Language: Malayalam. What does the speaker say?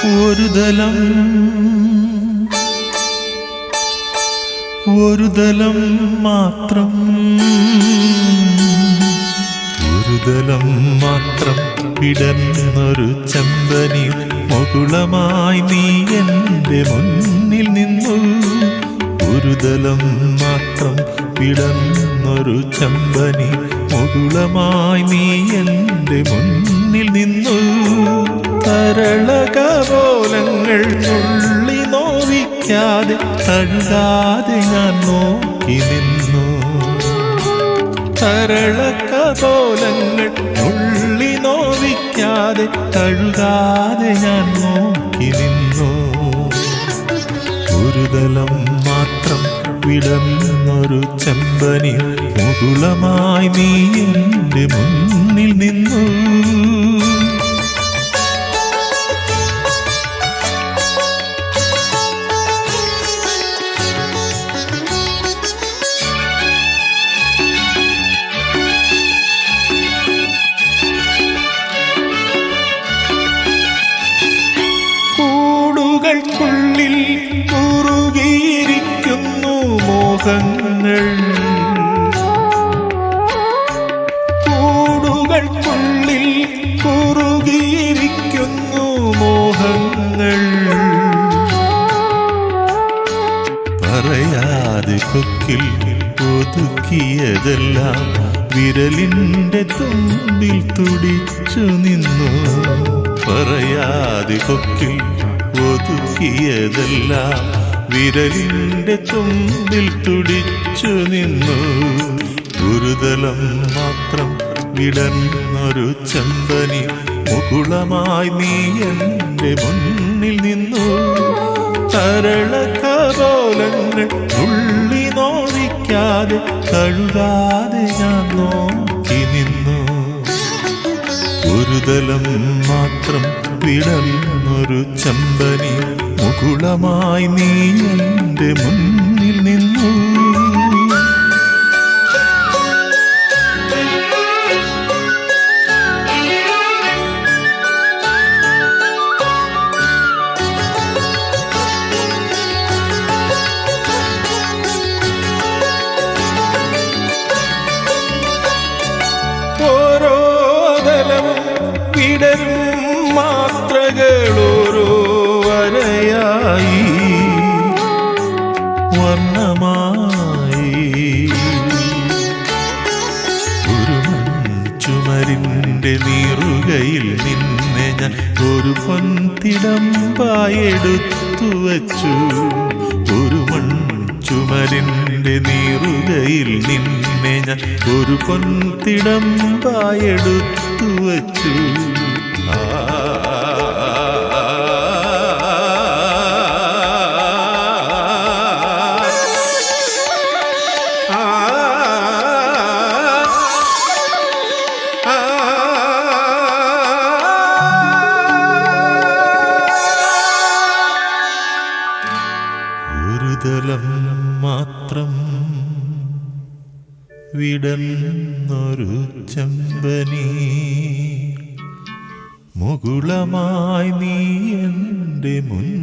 ഒരു ദലം മാത്രം വിടർന്നൊരു ചെമ്പനി മുകുളമായി നീ എൻ്റെ മുന്നിൽ നിന്നു. ഒരു ദലം മാത്രം വിടർന്നൊരു ചെമ്പനി മുകുളമായി നീ എൻ്റെ മുന്നിൽ നിന്നു. തരളകപോലങ്ങൾ നുള്ളി നോവിക്കാതെ തഴുകാതെ ഞാൻ നോക്കി നിന്നു. തരളകപോലങ്ങൾ നുള്ളി നോവിക്കാതെ തഴുകാതെ ഞാൻ നോക്കി നിന്നു. ഒരു ദലം മാത്രം വിടർന്നൊരു ചെമ്പനി മുകുളമായി നീ എൻ്റെ മുന്നിൽ നിന്നു. കൂടുകൾക്കുള്ളിൽ കുറുകിയിരിക്കുന്നു മോഹങ്ങൾ. കൂടുകൾക്കുള്ളിൽ കുറുകിയിരിക്കുന്നു മോഹങ്ങൾ. പറയാതെ കൊക്കിൽ ഒതുക്കിയതെല്ലാം വിരലിൻ്റെ തുമ്പിൽ തുടിച്ചു നിന്നു. പറയാതെ കൊക്കിൽ ഒതുക്കിയതെല്ലാം വിരലിൻ്റെ തുമ്പിൽ തുടിച്ചു നിന്നു. ഒരു ദലം മാത്രം വിടർന്നൊരു ചെമ്പനി മുകുളമായി നീ എൻ്റെ മുന്നിൽ നിന്നു. തരളകപോലങ്ങൾ നുള്ളി നോവിക്കാതെ തഴുകാതെ ഞാൻ നോക്കി നിന്നു. ഒരു ദലം മാത്രം വിടർന്നൊരു ചെമ്പനി മുകുളമായി നീ എൻ്റെ മുന്നിൽ നിന്നു. ഓരോ ദലവും വിടരും മാത്രകളോരോ വരയായി വർണ്ണമായി. ഒരു ചുമരിൻ്റെ നീറുകയിൽ നിന്നെ ഞാൻ ഒരു പൊൻതിടമ്പായെടുത്തു വച്ചു. ഒരു ചുമരിൻ്റെ നീറുകയിൽ നിന്നെ ഞാൻ ഒരു പൊൻതിടമ്പായെടുത്തു വച്ചു. ഒരു ദലം മാത്രം വിടർന്നൊരു ചെമ്പനി മുകുളമായി നീ എൻ്റെ മുന്നിൽ